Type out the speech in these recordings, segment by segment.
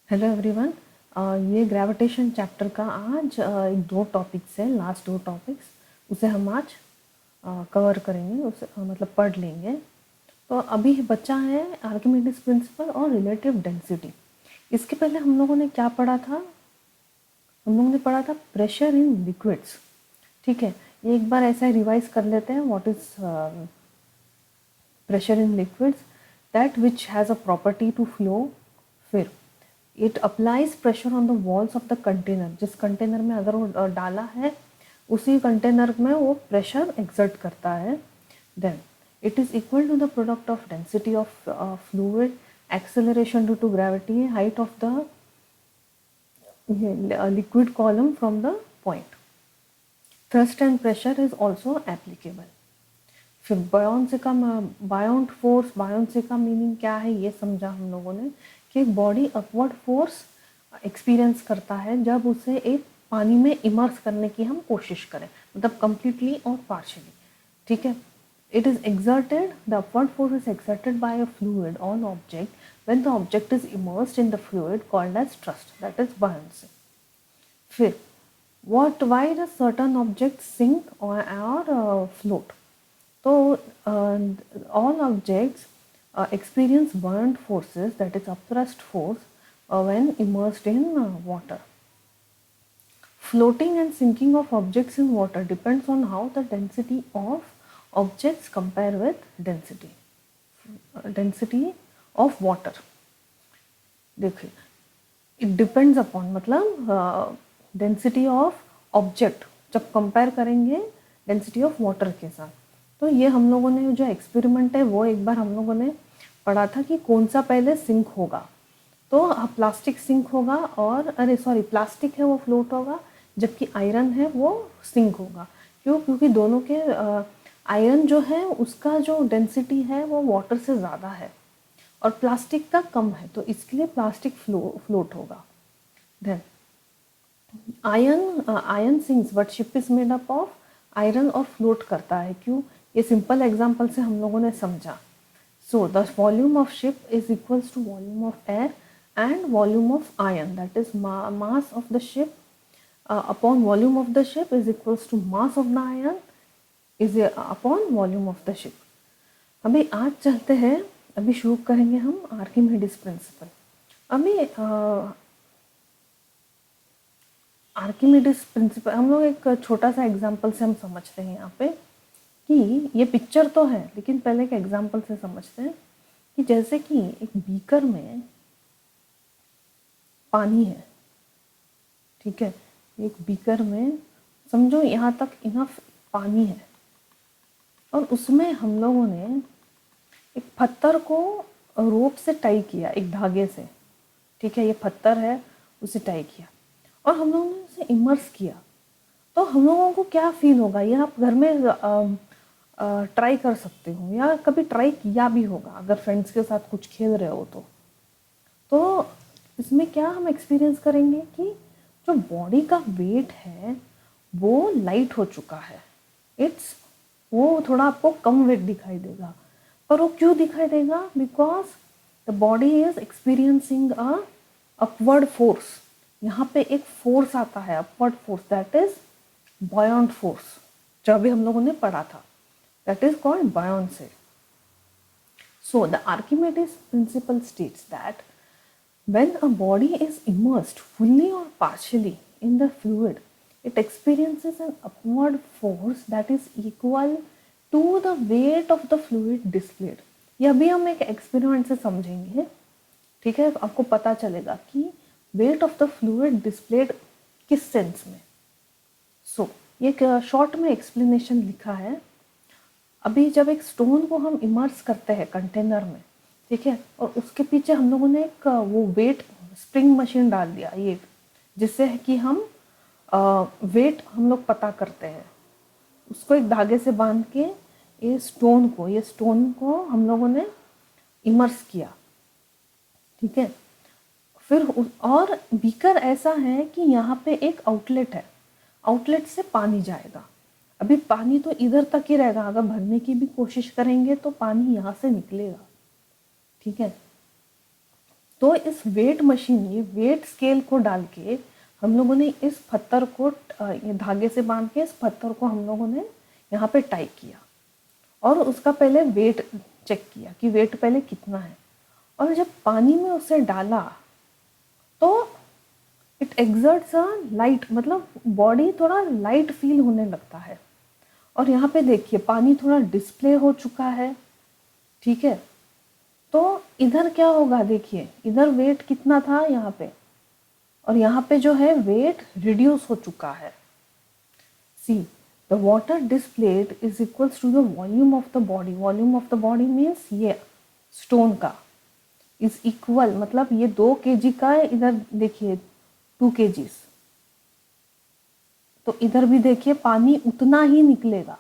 Hello everyone. ये gravitation chapter का आज एक दो टॉपिक्स है, लास्ट दो टॉपिक्स उसे हम आज कवर करेंगे, उसे मतलब पढ़ लेंगे। तो अभी बचा है आर्किमिडीज प्रिंसिपल और रिलेटिव डेंसिटी। इसके पहले हम लोगों ने क्या पढ़ा था? हम लोगों ने पढ़ा था प्रेशर इन लिक्विड्स। ठीक है, ये एक बार ऐसा रिवाइज कर लेते हैं। What is pressure in liquids? That which has a property to flow. फिर it applies pressure on the walls of the container. जिस कंटेनर में अगर वो डाला है उसी कंटेनर में वो प्रेशर एक्सर्ट करता है। Then it is equal to the product of density of fluid, acceleration due to gravity, height of the liquid column from the point. Thrust and pressure is also applicable. फिर buoyancy का बायोन्ट force, buoyancy का meaning क्या है ये समझा हम लोगों ने कि एक बॉडी अपवर्ड फोर्स एक्सपीरियंस करता है जब उसे एक पानी में इमर्स करने की हम कोशिश करें, मतलब कंप्लीटली और पार्शियली। ठीक है, it is exerted, the upward force is exerted by a fluid on object when the object is immersed in the fluid called as thrust, that is buoyancy. फिर why does certain objects sink or float? So all objects experience buoyant forces, that is upthrust force, when immersed in water. Floating and sinking of objects in water depends on how the density of objects compare with density of water. देखिए, it depends upon मतलब density of object जब compare करेंगे density of water के साथ। तो ये हम लोगों ने जो एक्सपेरिमेंट है वो एक बार हम लोगों ने पढ़ा था कि कौन सा पहले सिंक होगा। तो प्लास्टिक सिंक होगा, और प्लास्टिक है वो फ्लोट होगा, जबकि आयरन है वो सिंक होगा। क्यों? क्योंकि दोनों के आयरन जो है उसका जो डेंसिटी है वो वाटर से ज़्यादा है और प्लास्टिक का कम है, तो इसके लिए प्लास्टिक फ्लोट होगा। Then iron sinks but ship is made up of iron, और फ्लोट करता है। क्यों? ये सिंपल एग्जांपल से हम लोगों ने समझा। So the volume of ship is equals to volume of air and volume of iron, that is mass of the ship upon volume of the ship is equals to mass of the iron is upon volume of the ship. अभी आज चलते हैं, अभी शुरू करेंगे हम Archimedes principle. अभी Archimedes principle हम लोग एक छोटा सा एग्जांपल से हम समझते हैं यहाँ पे कि ये पिक्चर तो है, लेकिन पहले एक एग्जांपल से समझते हैं कि जैसे कि एक बीकर में पानी है। ठीक है, एक बीकर में समझो यहाँ तक इनफ पानी है, और उसमें हम लोगों ने एक पत्थर को रोप से टाई किया, एक धागे से। ठीक है, ये पत्थर है, उसे टाई किया और हम लोगों ने उसे इमर्स किया। तो हम लोगों को क्या फील होगा, ये आप घर में ट्राई कर सकते हो या कभी ट्राई किया भी होगा अगर फ्रेंड्स के साथ कुछ खेल रहे हो तो इसमें क्या हम एक्सपीरियंस करेंगे कि जो बॉडी का वेट है वो लाइट हो चुका है। वो थोड़ा आपको कम वेट दिखाई देगा, पर वो क्यों दिखाई देगा? Because the body is experiencing a upward force. यहाँ पे एक फोर्स आता है, upward force, that is buoyant force, जो अभी हम लोगों ने पढ़ा था, that is called buoyancy. So the Archimedes principle states that when a body is immersed fully or partially in the fluid, it experiences an upward force that is equal to the weight of the fluid displayed. ये अभी हम एक experiment से समझेंगे। ठीक है, आपको पता चलेगा कि wait of the fluid displayed किस सेंस में। सो ये शॉर्ट में एक्सप्लेनेशन लिखा है। अभी जब एक स्टोन को हम इमर्स करते हैं कंटेनर में, ठीक है, और उसके पीछे हम लोगों ने एक वो वेट स्प्रिंग मशीन डाल दिया, ये जिससे कि हम वेट हम लोग पता करते हैं। उसको एक धागे से बांध के ये स्टोन को हम लोगों ने इमर्स किया। ठीक है, फिर और बीकर ऐसा है कि यहाँ पे एक आउटलेट है, आउटलेट से पानी जाएगा। अभी पानी तो इधर तक ही रहेगा, अगर भरने की भी कोशिश करेंगे तो पानी यहाँ से निकलेगा। ठीक है, तो इस वेट मशीन, ये वेट स्केल को डाल के हम लोगों ने इस पत्थर को ये धागे से बांध के इस पत्थर को हम लोगों ने यहाँ पे टाई किया और उसका पहले वेट चेक किया कि वेट पहले कितना है। और जब पानी में उसे डाला तो इट एग्जर्ट्स अ लाइट, मतलब बॉडी थोड़ा लाइट फील होने लगता है। और यहाँ पे देखिए पानी थोड़ा डिस्प्ले हो चुका है, ठीक है। तो इधर क्या होगा, देखिए इधर वेट कितना था यहाँ पे, और यहाँ पे जो है वेट रिड्यूस हो चुका है। See the water displaced is equals to the volume of the body. Volume of the body means ये स्टोन का इज इक्वल, मतलब ये 2 kg का है, इधर देखिए 2 kgs, तो इधर भी देखिए पानी उतना ही निकलेगा।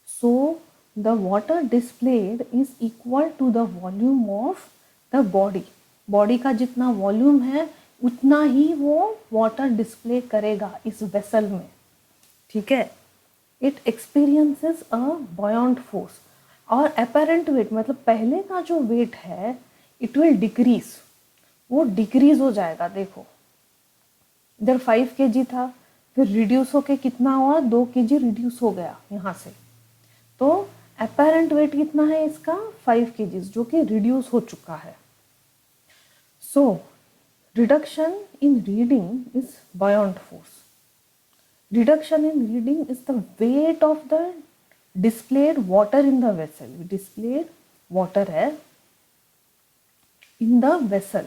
So the water displaced is equal to the volume of the body. Body का जितना वॉल्यूम है उतना ही वो वाटर डिस्प्ले करेगा इस वेसल में, ठीक है। It experiences a buoyant force. और अपेरेंट वेट मतलब पहले का जो वेट है इट विल डिक्रीज, वो डिक्रीज हो जाएगा। देखो इधर 5 kg था, फिर रिड्यूस होके कितना हुआ, 2 kg रिड्यूस हो गया यहाँ से। तो अपेरेंट वेट कितना है इसका, 5 kg, जो कि रिड्यूस हो चुका है। So reduction in reading is buoyant force. Reduction in reading is the weight of the displaced water in the vessel. Displayed water है इन द वेसल।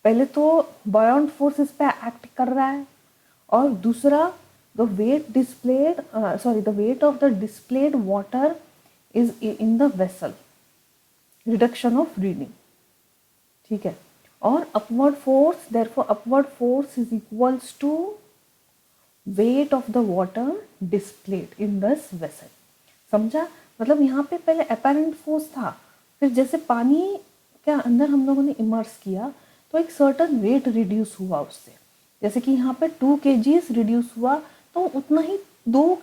पहले तो बॉयंट फोर्स इस पे एक्ट कर रहा है, और दूसरा the weight displaced the weight of the displaced water is in the vessel, reduction of reading, ठीक है। और upward force, therefore upward force is equals to weight of the water displaced in this vessel. समझा, मतलब यहाँ पे पहले apparent force था, फिर जैसे पानी के अंदर हम लोगों ने इमर्स किया तो एक सर्टन वेट रिड्यूस हुआ उससे। जैसे कि यहाँ पे 2 kgs रिड्यूस हुआ, तो उतना ही 2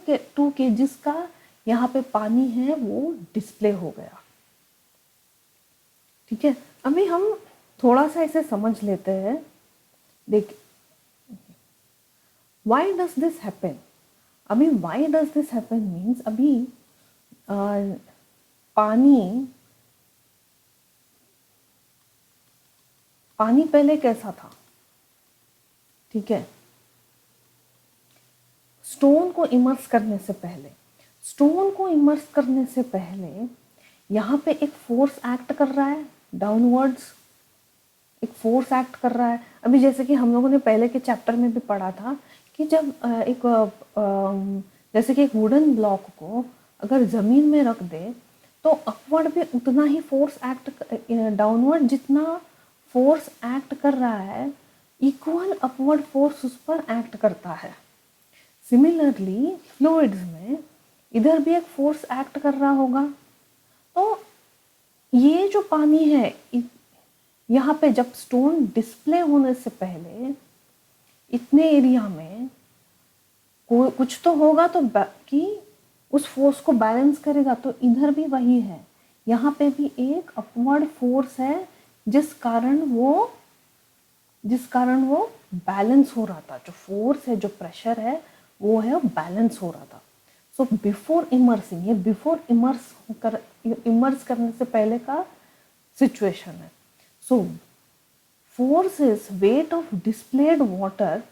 kgs का यहाँ पे पानी है वो डिस्प्ले हो गया, ठीक है। अभी हम थोड़ा सा इसे समझ लेते हैं। देख, वाई डज दिस हैपन। अभी why does this happen means, अभी पानी पहले कैसा था, ठीक है। स्टोन को इमर्स करने से पहले यहाँ पे एक फोर्स एक्ट कर रहा है डाउनवर्ड्स, एक फोर्स एक्ट कर रहा है। अभी जैसे कि हम लोगों ने पहले के चैप्टर में भी पढ़ा था कि जब जैसे कि एक वुडन ब्लॉक को अगर ज़मीन में रख दे तो अपवर्ड भी उतना ही फोर्स एक्ट, डाउनवर्ड जितना फोर्स एक्ट कर रहा है इक्वल अपवर्ड फोर्स उस पर एक्ट करता है। सिमिलरली फ्लूइड्स में इधर भी एक फोर्स एक्ट कर रहा होगा। तो ये जो पानी है यहाँ पे जब स्टोन डिस्प्ले होने से पहले इतने एरिया में कुछ तो होगा तो कि उस फोर्स को बैलेंस करेगा, तो इधर भी वही है, यहाँ पे भी एक अपवर्ड फोर्स है जिस कारण वो बैलेंस हो रहा था। जो फोर्स है, जो प्रेशर है, वो है बैलेंस हो रहा था। सो बिफोर इमर्सिंग, ये बिफोर इमर्स करने से पहले का सिचुएशन है। So force is weight of displaced water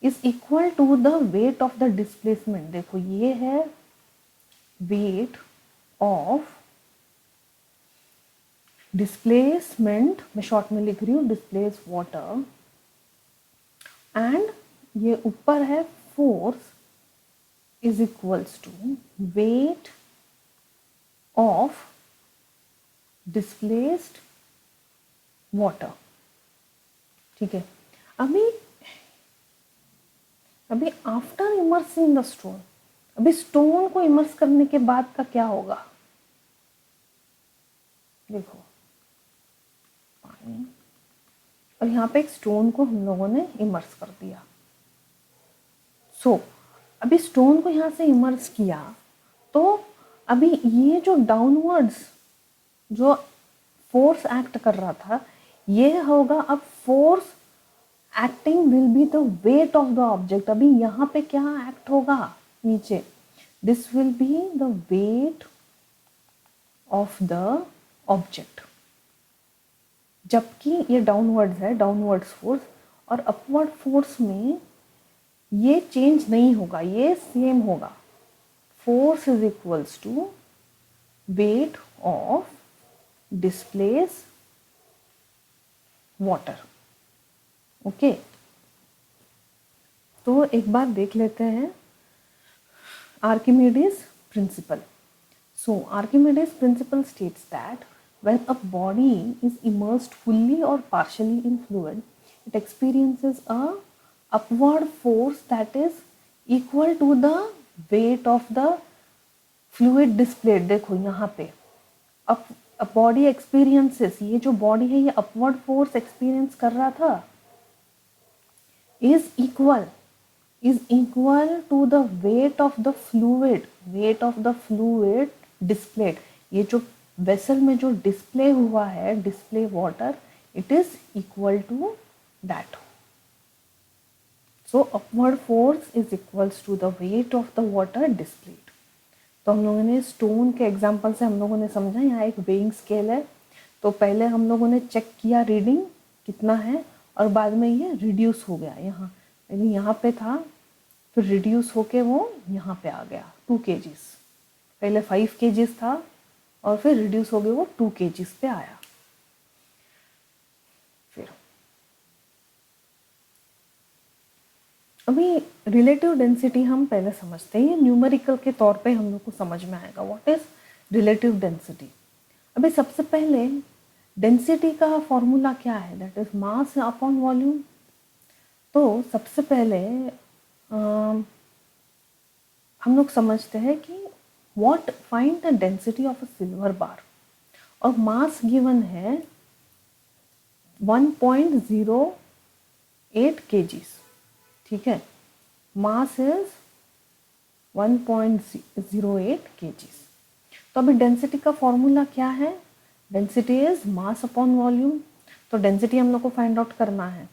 is equal to the weight of the displacement. देखो ये है वेट ऑफ डिस्प्लेसमेंट, मैं शॉर्ट में लिख रही हूँ डिस्प्लेस वाटर, एंड ये ऊपर है force is equals to weight of displaced water, ठीक है। अभी आफ्टर इमर्सिंग द स्टोन, अभी स्टोन को इमर्स करने के बाद का क्या होगा, देखो पानी, और यहाँ पे एक स्टोन को हम लोगों ने इमर्स कर दिया। सो अभी स्टोन को यहाँ से इमर्स किया, तो अभी ये जो डाउनवर्ड्स जो फोर्स एक्ट कर रहा था, ये होगा अब force acting will be the weight of the object. अभी यहाँ पे क्या एक्ट होगा नीचे, this will be the weight of the object, जबकि ये डाउनवर्ड्स है, डाउनवर्ड्स फोर्स, और अपवर्ड फोर्स में ये चेंज नहीं होगा, ये सेम होगा। Force is equals to weight of displace water. Okay, तो एक बार देख लेते हैं Archimedes principle. So Archimedes' principle states that when a body is immersed fully or partially in fluid, it experiences a upward force that is equal to the weight of the fluid displayed। देखो यहाँ पे अब body experiences, ये जो body है ये upward force experience कर रहा था, is equal to the weight of the fluid displayed। ये जो वेसल में जो डिस्प्ले हुआ है, display water, it is equal to that. So upward force is equals to the weight of the water displaced. तो हम लोगों ने स्टोन के एग्जांपल से हम लोगों ने समझा, यहाँ एक वेइंग स्केल है, तो पहले हम लोगों ने चेक किया रीडिंग कितना है, और बाद में ये रिड्यूस हो गया, यहाँ पहले यहाँ पे था, फिर रिड्यूस होके वो यहाँ पे आ गया 2 kgs। पहले 5 kgs था और फिर रिड्यूस हो गया वो 2 kgs पे आया। फिर अभी रिलेटिव डेंसिटी हम पहले समझते हैं, ये न्यूमेरिकल के तौर पे हम लोग को समझ में आएगा व्हाट इज रिलेटिव डेंसिटी। अभी सबसे पहले डेंसिटी का फॉर्मूला क्या है, that is mass upon volume. तो सबसे पहले हम लोग समझते हैं कि what find the density of a silver bar, और मास गिवन है 1.08 kgs। ठीक है, मास इज 1.08 kgs। तो अभी डेंसिटी का फॉर्मूला क्या है, density is mass upon volume. तो डेंसिटी हम लोग को फाइंड आउट करना है,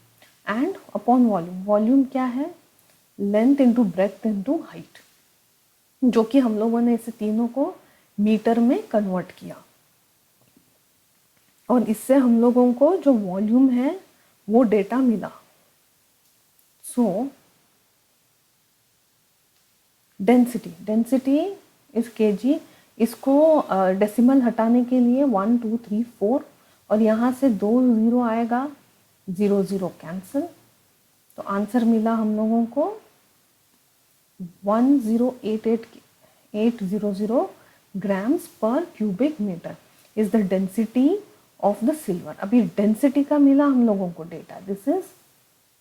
एंड अपॉन वॉल्यूम, वॉल्यूम क्या है, length into breadth into height, जो कि हम लोगों ने इसे तीनों को मीटर में कन्वर्ट किया, और इससे हम लोगों को जो वॉल्यूम है वो डेटा मिला। सो डेंसिटी इज केजी, इसको डेसिमल हटाने के लिए 1 2 3 4, और यहाँ से 2 0 आएगा, 0 0 कैंसिल, तो आंसर मिला हम लोगों को 10800 grams per cubic metre is the density of the silver. अभी डेंसिटी का मिला हम लोगों को data, this is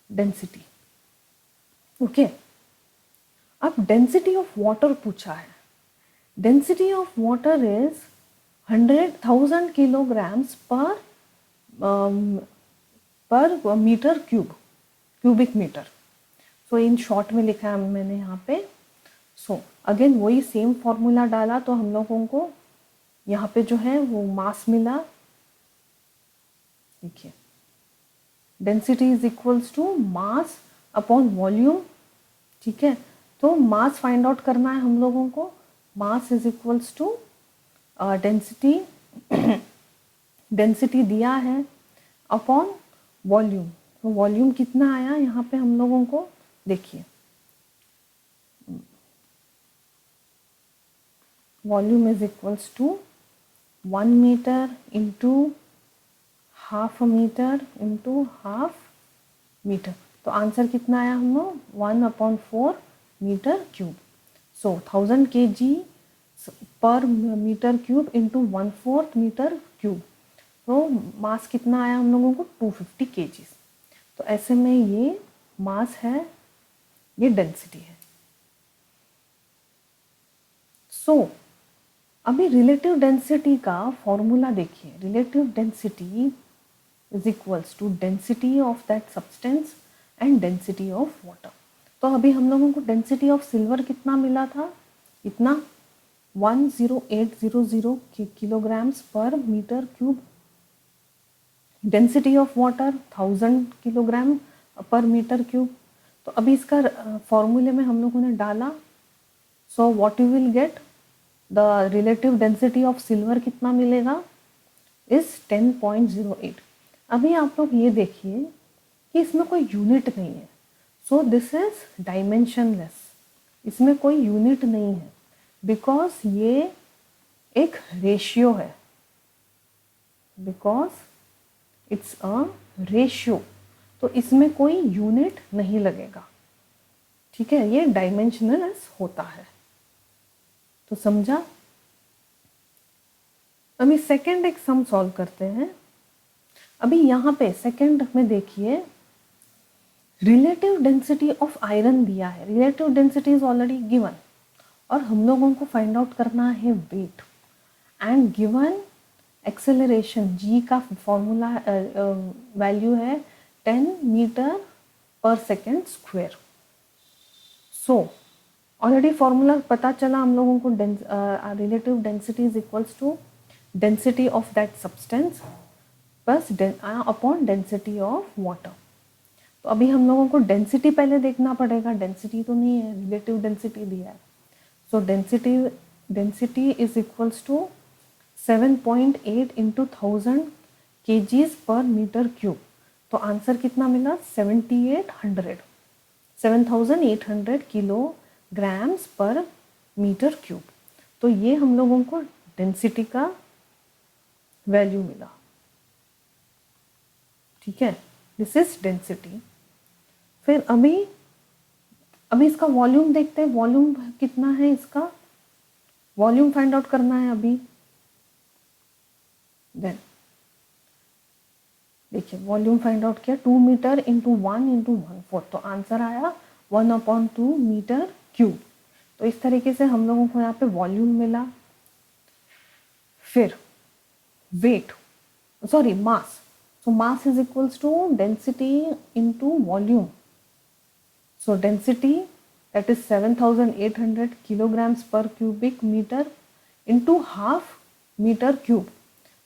density. Okay, अब डेंसिटी ऑफ वाटर पूछा है। Density of water is 100,000 kilograms per metre cubic metre. So in short में लिखा है मैंने यहाँ पे। सो अगेन वही सेम फॉर्मूला डाला, तो हम लोगों को यहाँ पे जो है वो मास मिला। देखिए, density is equals to mass upon volume. ठीक है, तो मास फाइंड आउट करना है हम लोगों को, mass is equals to density, density दिया है अपॉन वॉल्यूम। तो वॉल्यूम कितना आया यहाँ पे हम लोगों को, देखिए volume is equals to 1 metre into half metre into half metre. तो आंसर कितना आया हम लोग, 1/4 metre cube. So 1000 kg per metre cube into 1/4 metre cube. तो मास कितना आया हम लोगों को, 250 kg। तो ऐसे में ये मास है, ये डेंसिटी है। सो अभी रिलेटिव डेंसिटी का फॉर्मूला देखिए, relative density is equals to density of that substance and density of water. तो अभी हम लोगों को डेंसिटी ऑफ सिल्वर कितना मिला था, इतना 10800 kilograms per metre cube. Density of water 1000 kilogram per metre cube. तो अभी इसका फॉर्मूले में हम लोगों ने डाला, so what you will get, the relative density of silver कितना मिलेगा इज 10.08। अभी आप लोग ये देखिए कि इसमें कोई यूनिट नहीं है, सो दिस इज डायमेंशनलेस, इसमें कोई यूनिट नहीं है बिकॉज ये एक रेशियो है, बिकॉज इट्स अ रेशियो, तो इसमें कोई यूनिट नहीं लगेगा, ठीक है, ये डायमेंशनलेस होता है। तो समझा। अभी सेकंड एक सम सॉल्व करते हैं। अभी यहाँ पे सेकंड में देखिए रिलेटिव डेंसिटी ऑफ आयरन दिया है, relative density is already given और हम लोगों को फाइंड आउट करना है weight and given acceleration g का फॉर्मूला वैल्यू है 10 metre per second square. So already formula पता चला हम लोगों को, relative density is equals to density of that substance plus upon density of water. तो अभी हम लोगों को डेंसिटी पहले देखना पड़ेगा, डेंसिटी तो नहीं है, रिलेटिव डेंसिटी दिया है। So density is equals to 7.8 into 1000 kgs per metre cube. तो आंसर कितना मिला 7800 किलोग्राम्स पर मीटर क्यूब। तो ये हम लोगों को डेंसिटी का वैल्यू मिला, ठीक है, दिस इज डेंसिटी। फिर अभी इसका वॉल्यूम देखते हैं, वॉल्यूम कितना है, इसका वॉल्यूम फाइंड आउट करना है अभी। देन देखिए वॉल्यूम फाइंड आउट किया 2 मीटर इंटू 1 इंटू 1/4, तो आंसर आया 1/2 मीटर क्यूब। तो इस तरीके से हम लोगों को यहाँ पे वॉल्यूम मिला। फिर weight, sorry mass, so mass is equals to density into volume, so density that is 7800 kilograms per cubic meter into half meter cube।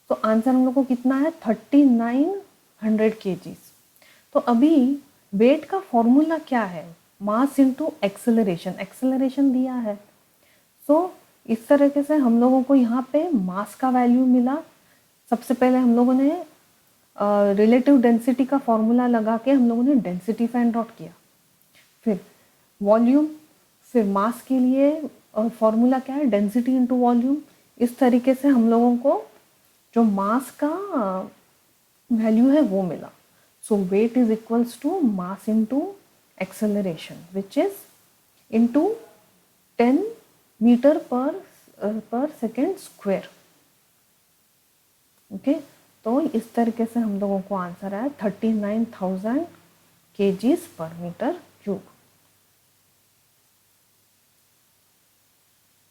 तो आंसर हम लोग को कितना है 3900 kgs। तो अभी वेट का फॉर्मूला क्या है, मास इंटू एक्सेलरेशन, एक्सेलरेशन दिया है। सो इस तरीके से हम लोगों को यहाँ पे मास का वैल्यू मिला। सबसे पहले हम लोगों ने रिलेटिव डेंसिटी का फॉर्मूला लगा के हम लोगों ने डेंसिटी फाइंड आउट किया। फिर वॉल्यूम, फिर मास के लिए फॉर्मूला क्या है डेंसिटी इनटू वॉल्यूम। इस तरीके से हम लोगों को जो मास का वैल्यू है वो मिला। So weight is equals to mass into acceleration which is into 10 metre per second square. Okay, तो इस तरीके से हम लोगों को आंसर आया 39,000 kgs पर मीटर क्यूब।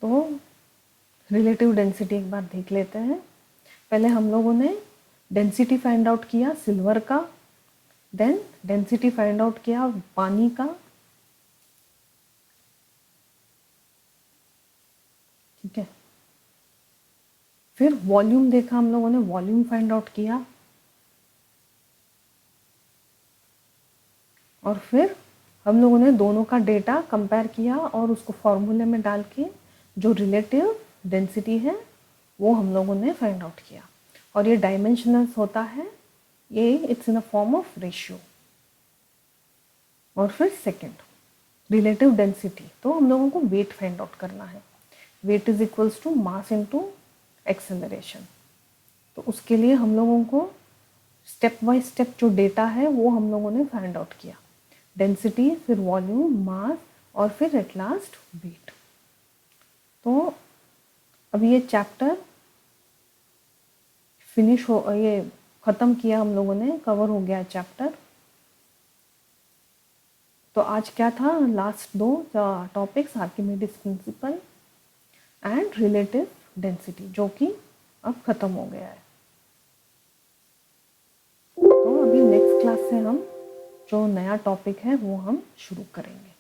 तो रिलेटिव डेंसिटी एक बार देख लेते हैं। पहले हम लोगों ने डेंसिटी फाइंड आउट किया सिल्वर का, देन डेंसिटी फाइंड आउट किया पानी का, ठीक है। फिर वॉल्यूम देखा हम लोगों ने, वॉल्यूम फाइंड आउट किया, और फिर हम लोगों ने दोनों का डेटा कंपेयर किया और उसको फॉर्मूले में डाल के जो रिलेटिव डेंसिटी है वो हम लोगों ने फाइंड आउट किया। और ये डायमेंशनल होता है, ये it's in a form of ratio. और फिर सेकंड रिलेटिव डेंसिटी, तो हम लोगों को वेट फाइंड आउट करना है। Weight is equals to mass into acceleration. तो उसके लिए हम लोगों को स्टेप बाय स्टेप जो डेटा है वो हम लोगों ने फाइंड आउट किया, डेंसिटी, फिर वॉल्यूम, मास और फिर एट लास्ट वेट। तो अब ये चैप्टर फिनिश हो, ये ख़त्म किया हम लोगों ने, कवर हो गया चैप्टर। तो आज क्या था, लास्ट दो topics Archimedes principal and relative density, जो कि अब ख़त्म हो गया है। तो अभी नेक्स्ट क्लास से हम जो नया टॉपिक है वो हम शुरू करेंगे।